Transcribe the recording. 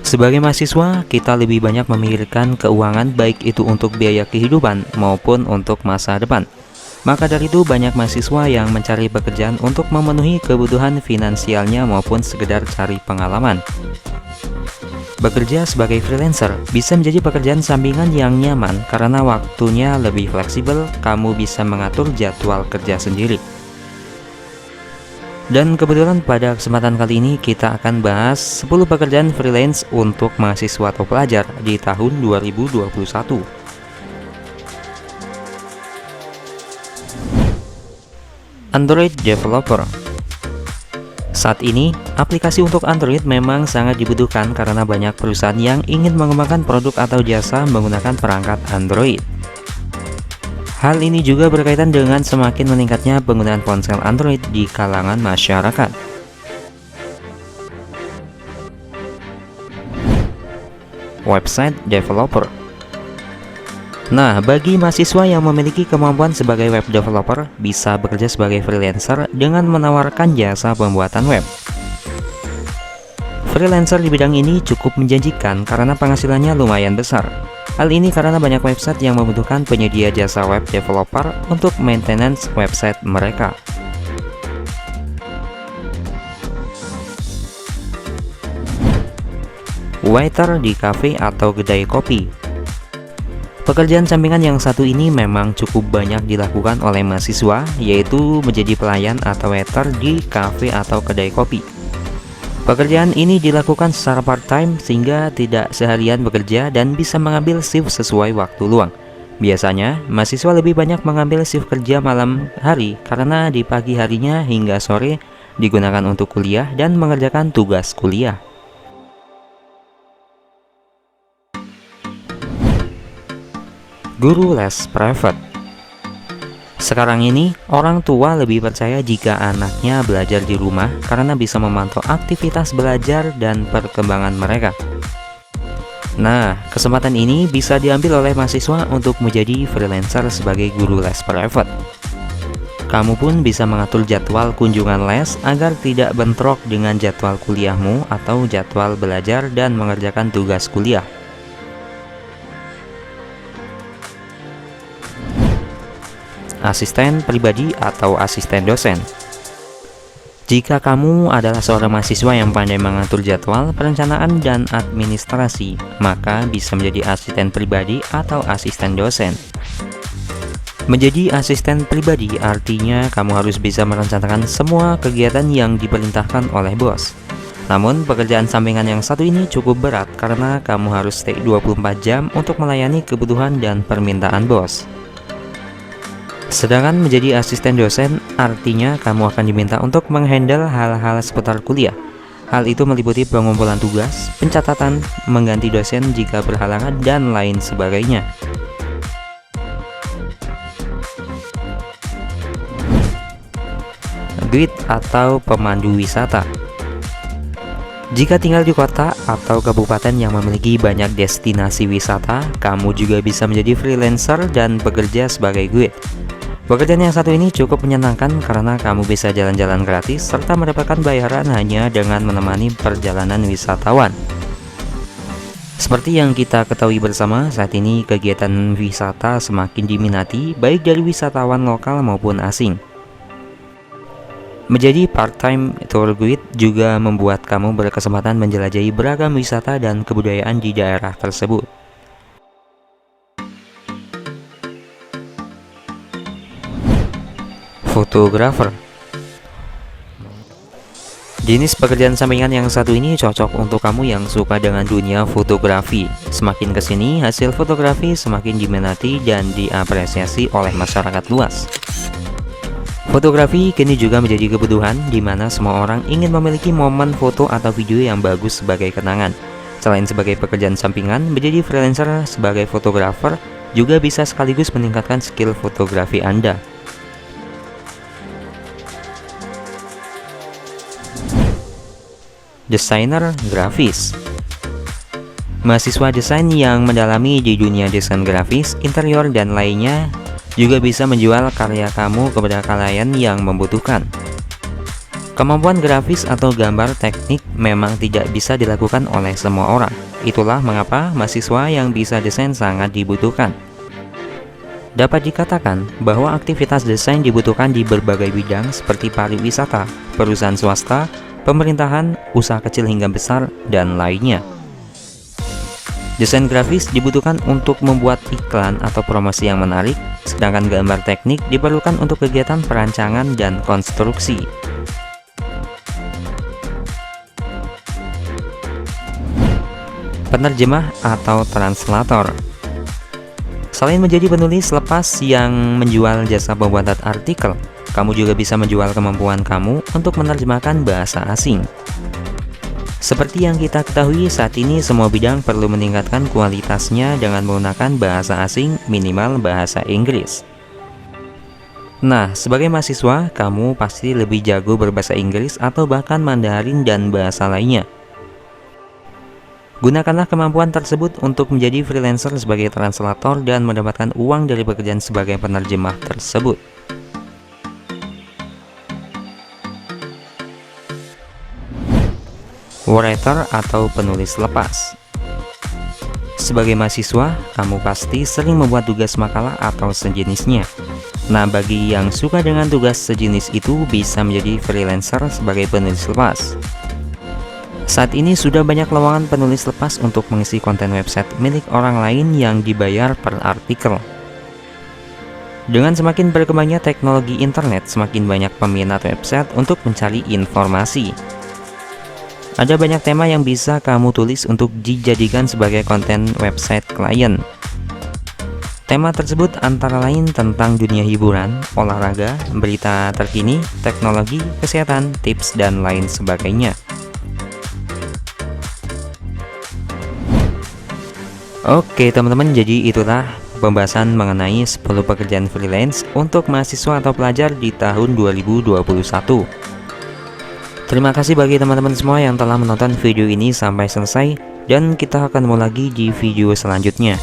Sebagai mahasiswa, kita lebih banyak memikirkan keuangan baik itu untuk biaya kehidupan maupun untuk masa depan. Maka dari itu banyak mahasiswa yang mencari pekerjaan untuk memenuhi kebutuhan finansialnya maupun sekedar cari pengalaman. Bekerja sebagai freelancer bisa menjadi pekerjaan sampingan yang nyaman karena waktunya lebih fleksibel, kamu bisa mengatur jadwal kerja sendiri. Dan kebetulan pada kesempatan kali ini kita akan bahas 10 pekerjaan freelance untuk mahasiswa atau pelajar di tahun 2021. Android Developer. Saat ini, aplikasi untuk Android memang sangat dibutuhkan karena banyak perusahaan yang ingin mengembangkan produk atau jasa menggunakan perangkat Android. Hal ini juga berkaitan dengan semakin meningkatnya penggunaan ponsel Android di kalangan masyarakat. Website Developer. Nah, bagi mahasiswa yang memiliki kemampuan sebagai web developer, bisa bekerja sebagai freelancer dengan menawarkan jasa pembuatan web. Freelancer di bidang ini cukup menjanjikan karena penghasilannya lumayan besar. Hal ini karena banyak website yang membutuhkan penyedia jasa web developer untuk maintenance website mereka. Waiter di kafe atau kedai kopi. Pekerjaan sampingan yang satu ini memang cukup banyak dilakukan oleh mahasiswa, yaitu menjadi pelayan atau waiter di kafe atau kedai kopi. Pekerjaan ini dilakukan secara part-time sehingga tidak seharian bekerja dan bisa mengambil shift sesuai waktu luang. Biasanya, mahasiswa lebih banyak mengambil shift kerja malam hari karena di pagi harinya hingga sore digunakan untuk kuliah dan mengerjakan tugas kuliah. Guru les private. Sekarang ini, orang tua lebih percaya jika anaknya belajar di rumah karena bisa memantau aktivitas belajar dan perkembangan mereka. Nah, kesempatan ini bisa diambil oleh mahasiswa untuk menjadi freelancer sebagai guru les private. Kamu pun bisa mengatur jadwal kunjungan les agar tidak bentrok dengan jadwal kuliahmu atau jadwal belajar dan mengerjakan tugas kuliah. Asisten pribadi atau asisten dosen. Jika kamu adalah seorang mahasiswa yang pandai mengatur jadwal, perencanaan, dan administrasi, maka bisa menjadi asisten pribadi atau asisten dosen. Menjadi asisten pribadi artinya kamu harus bisa merencanakan semua kegiatan yang diperintahkan oleh bos. Namun, pekerjaan sampingan yang satu ini cukup berat karena kamu harus stay 24 jam untuk melayani kebutuhan dan permintaan bos. Sedangkan menjadi asisten dosen artinya kamu akan diminta untuk menghandle hal-hal seputar kuliah. Hal itu meliputi pengumpulan tugas, pencatatan, mengganti dosen jika berhalangan, dan lain sebagainya. Guide atau pemandu wisata. Jika tinggal di kota atau kabupaten yang memiliki banyak destinasi wisata, kamu juga bisa menjadi freelancer dan bekerja sebagai guide. Pekerjaan yang satu ini cukup menyenangkan karena kamu bisa jalan-jalan gratis serta mendapatkan bayaran hanya dengan menemani perjalanan wisatawan. Seperti yang kita ketahui bersama, saat ini kegiatan wisata semakin diminati baik dari wisatawan lokal maupun asing. Menjadi part-time tour guide juga membuat kamu berkesempatan menjelajahi beragam wisata dan kebudayaan di daerah tersebut. Fotografer. Jenis pekerjaan sampingan yang satu ini cocok untuk kamu yang suka dengan dunia fotografi. Semakin kesini, hasil fotografi semakin diminati dan diapresiasi oleh masyarakat luas. Fotografi kini juga menjadi kebutuhan di mana semua orang ingin memiliki momen foto atau video yang bagus sebagai kenangan. Selain sebagai pekerjaan sampingan, menjadi freelancer sebagai fotografer juga bisa sekaligus meningkatkan skill fotografi Anda. Desainer grafis. Mahasiswa desain yang mendalami di dunia desain grafis, interior, dan lainnya juga bisa menjual karya kamu kepada klien yang membutuhkan. Kemampuan grafis atau gambar teknik memang tidak bisa dilakukan oleh semua orang. Itulah mengapa mahasiswa yang bisa desain sangat dibutuhkan. Dapat dikatakan bahwa aktivitas desain dibutuhkan di berbagai bidang seperti pariwisata, perusahaan swasta, pemerintahan, usaha kecil hingga besar, dan lainnya. Desain grafis dibutuhkan untuk membuat iklan atau promosi yang menarik, sedangkan gambar teknik diperlukan untuk kegiatan perancangan dan konstruksi. Penerjemah atau translator. Selain menjadi penulis lepas yang menjual jasa pembuatan artikel, kamu juga bisa menjual kemampuan kamu untuk menerjemahkan bahasa asing. Seperti yang kita ketahui saat ini, semua bidang perlu meningkatkan kualitasnya dengan menggunakan bahasa asing, minimal bahasa Inggris. Nah, sebagai mahasiswa, kamu pasti lebih jago berbahasa Inggris atau bahkan Mandarin dan bahasa lainnya. Gunakanlah kemampuan tersebut untuk menjadi freelancer sebagai translator dan mendapatkan uang dari pekerjaan sebagai penerjemah tersebut. Writer atau penulis lepas. Sebagai mahasiswa, kamu pasti sering membuat tugas makalah atau sejenisnya. Nah, bagi yang suka dengan tugas sejenis itu bisa menjadi freelancer sebagai penulis lepas. Saat ini sudah banyak lowongan penulis lepas untuk mengisi konten website milik orang lain yang dibayar per artikel. Dengan semakin berkembangnya teknologi internet, semakin banyak peminat website untuk mencari informasi. Ada banyak tema yang bisa kamu tulis untuk dijadikan sebagai konten website klien. Tema tersebut antara lain tentang dunia hiburan, olahraga, berita terkini, teknologi, kesehatan, tips, dan lain sebagainya. Oke teman-teman, jadi itulah pembahasan mengenai 10 pekerjaan freelance untuk mahasiswa atau pelajar di tahun 2021. Terima kasih bagi teman-teman semua yang telah menonton video ini sampai selesai, dan kita akan ketemu lagi di video selanjutnya.